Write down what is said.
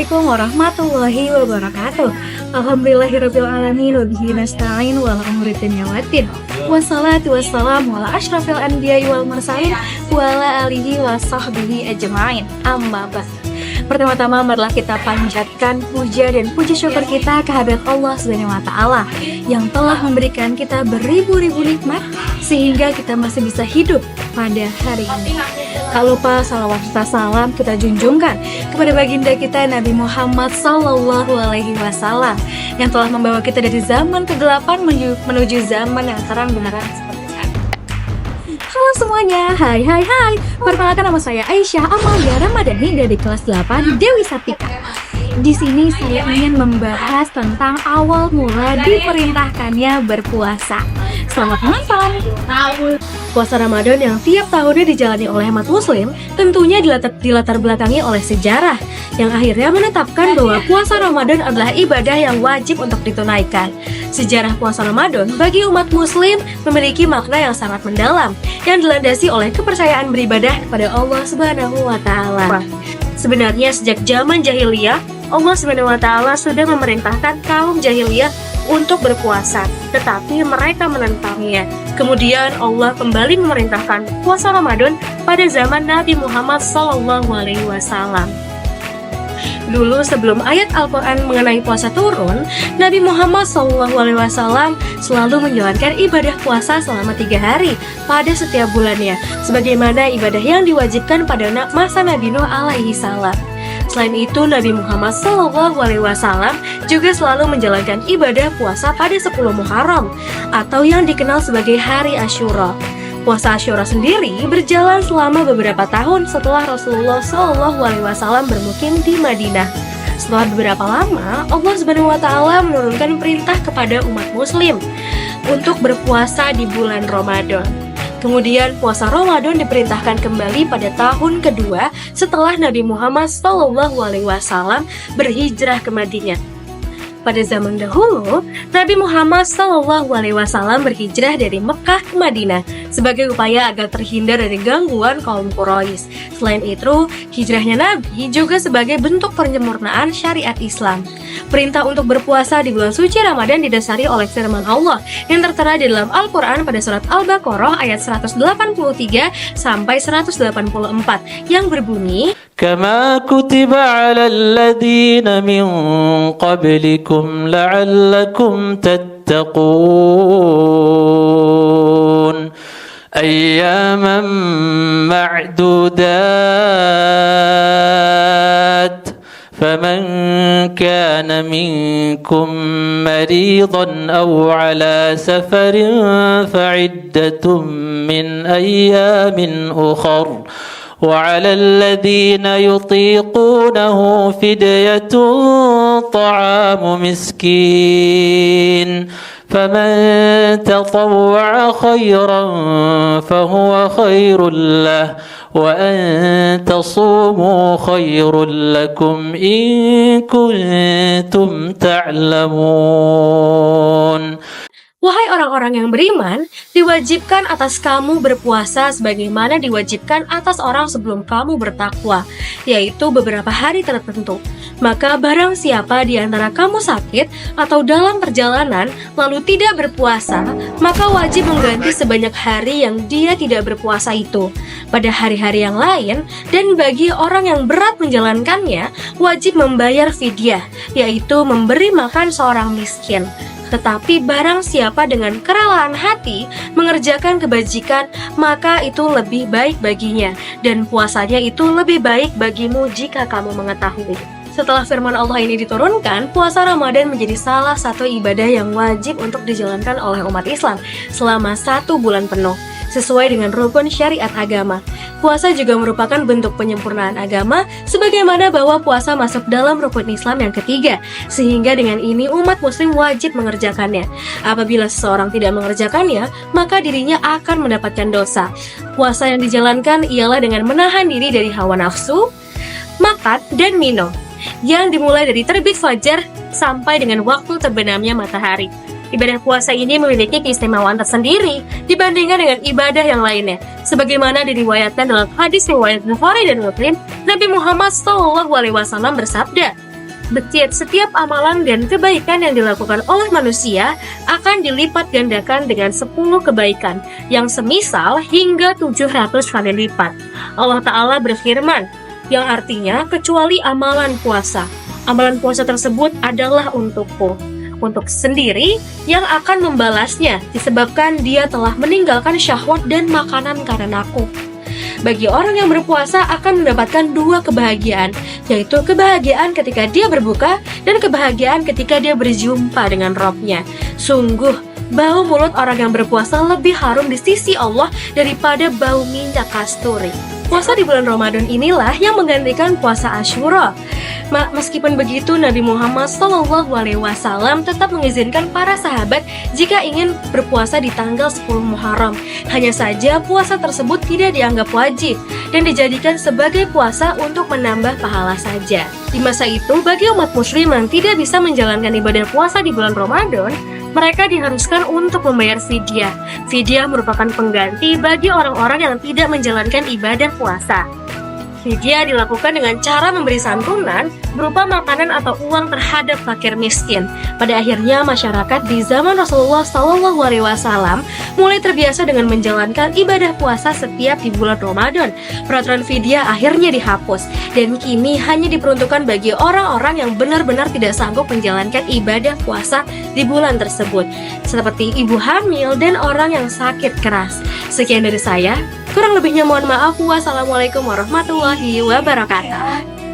Assalamualaikum warahmatullahi wabarakatuh. Alhamdulillahirabbil alamin wa bihi nasta'in wa ala umuri dunya waddin. Wassalatu wassalamu ala asyrafil anbiya'i wal mursalin wa ala alihi wa sahbihi ajma'in. Amma ba'd. Pertama-tama marilah kita panjatkan puja dan puji syukur kita kehadirat Allah Subhanahu wa taala yang telah memberikan kita beribu-ribu nikmat sehingga kita masih bisa hidup pada hari ini. Tak lupa salawat serta salam kita junjungkan kepada baginda kita Nabi Muhammad SAW yang telah membawa kita dari zaman kegelapan menuju zaman yang terang beneran seperti sekarang. Halo semuanya, hai. Perkenalkan, nama saya Aisyah Amalia Ramadhani dari kelas 8 Dewi Sartika. Di sini saya ingin membahas tentang awal mula diperintahkannya berpuasa. Selamat menonton. Puasa Ramadan yang tiap tahunnya dijalani oleh umat muslim tentunya dilatar belakangi oleh sejarah yang akhirnya menetapkan bahwa puasa Ramadan adalah ibadah yang wajib untuk ditunaikan. Sejarah puasa Ramadan bagi umat muslim memiliki makna yang sangat mendalam yang dilandasi oleh kepercayaan beribadah kepada Allah Subhanahu wa taala. Sebenarnya sejak zaman jahiliyah, Allah Subhanahu wa taala sudah memerintahkan kaum jahiliyah untuk berpuasa, tetapi mereka menentangnya. Kemudian Allah kembali memerintahkan puasa Ramadan pada zaman Nabi Muhammad SAW. Dulu sebelum ayat Al-Quran mengenai puasa turun, Nabi Muhammad SAW selalu menjalankan ibadah puasa selama 3 hari pada setiap bulannya, sebagaimana ibadah yang diwajibkan pada masa Nabi Nuh alaihi salam. Selain itu, Nabi Muhammad SAW juga selalu menjalankan ibadah puasa pada 10 Muharram atau yang dikenal sebagai Hari Asyura. Puasa Asyura sendiri berjalan selama beberapa tahun setelah Rasulullah SAW bermukim di Madinah. Setelah beberapa lama, Allah Subhanahu wa taala menurunkan perintah kepada umat muslim untuk berpuasa di bulan Ramadan. Kemudian puasa Ramadan diperintahkan kembali pada tahun kedua setelah Nabi Muhammad SAW berhijrah ke Madinah. Pada zaman dahulu, Nabi Muhammad SAW berhijrah dari Mekah ke Madinah sebagai upaya agar terhindar dari gangguan kaum Quraisy. Selain itu, hijrahnya Nabi juga sebagai bentuk penyempurnaan syariat Islam. Perintah untuk berpuasa di bulan suci Ramadan didasari oleh firman Allah yang tertera di dalam Al-Quran pada surat Al-Baqarah ayat 183 sampai 184 yang berbunyi, كما كتب على الذين من قبلكم لعلكم تتقون أياما معدودات فمن كان منكم مريضا أو على سفر فعدة من أيام أخر وعلى الذين يطيقونه فدية طعام مسكين فمن تطوع خيرا فهو خير له وأن تصوموا خير لكم إن كنتم تعلمون. Wahai orang-orang yang beriman, diwajibkan atas kamu berpuasa sebagaimana diwajibkan atas orang sebelum kamu bertakwa, yaitu beberapa hari tertentu. Maka barang siapa di antara kamu sakit atau dalam perjalanan lalu tidak berpuasa, maka wajib mengganti sebanyak hari yang dia tidak berpuasa itu pada hari-hari yang lain, dan bagi orang yang berat menjalankannya, wajib membayar fidyah, yaitu memberi makan seorang miskin. Tetapi barang siapa dengan kerelaan hati mengerjakan kebajikan, maka itu lebih baik baginya, dan puasanya itu lebih baik bagimu jika kamu mengetahui. Setelah firman Allah ini diturunkan, puasa Ramadan menjadi salah satu ibadah yang wajib untuk dijalankan oleh umat Islam selama 1 bulan penuh, sesuai dengan rukun syariat agama. Puasa juga merupakan bentuk penyempurnaan agama, sebagaimana bahwa puasa masuk dalam rukun Islam yang ketiga, sehingga dengan ini umat muslim wajib mengerjakannya. Apabila seseorang tidak mengerjakannya, maka dirinya akan mendapatkan dosa. Puasa yang dijalankan ialah dengan menahan diri dari hawa nafsu, makan dan minum, yang dimulai dari terbit fajar sampai dengan waktu terbenamnya matahari. Ibadah puasa ini memiliki keistimewaan tersendiri dibandingkan dengan ibadah yang lainnya. Sebagaimana diriwayatkan dalam hadis riwayat Bukhari dan Muslim, Nabi Muhammad SAW bersabda, Setiap amalan dan kebaikan yang dilakukan oleh manusia akan dilipat gandakan dengan 10 kebaikan yang semisal hingga 700 kali lipat. Allah Ta'ala berfirman, yang artinya kecuali amalan puasa. Amalan puasa tersebut adalah untukku, untuk sendiri yang akan membalasnya disebabkan dia telah meninggalkan syahwat dan makanan karenaku. Bagi orang yang berpuasa akan mendapatkan 2 kebahagiaan, yaitu kebahagiaan ketika dia berbuka dan kebahagiaan ketika dia berjumpa dengan Rabb-nya. Sungguh, bau mulut orang yang berpuasa lebih harum di sisi Allah daripada bau minyak kasturi. Puasa di bulan Ramadan inilah yang menggantikan puasa Asyura. Meskipun begitu, Nabi Muhammad SAW tetap mengizinkan para sahabat jika ingin berpuasa di tanggal 10 Muharram. Hanya saja puasa tersebut tidak dianggap wajib dan dijadikan sebagai puasa untuk menambah pahala saja. Di masa itu, bagi umat muslim yang tidak bisa menjalankan ibadah puasa di bulan Ramadan, mereka diharuskan untuk membayar fidyah. Fidyah merupakan pengganti bagi orang-orang yang tidak menjalankan ibadah puasa. Fidyah dilakukan dengan cara memberi santunan berupa makanan atau uang terhadap fakir miskin. Pada akhirnya masyarakat di zaman Rasulullah SAW mulai terbiasa dengan menjalankan ibadah puasa setiap di bulan Ramadan. Peraturan fidyah akhirnya dihapus dan kini hanya diperuntukkan bagi orang-orang yang benar-benar tidak sanggup menjalankan ibadah puasa di bulan tersebut, seperti ibu hamil dan orang yang sakit keras. Sekian dari saya. Kurang lebihnya mohon maaf. Wassalamualaikum warahmatullahi wabarakatuh.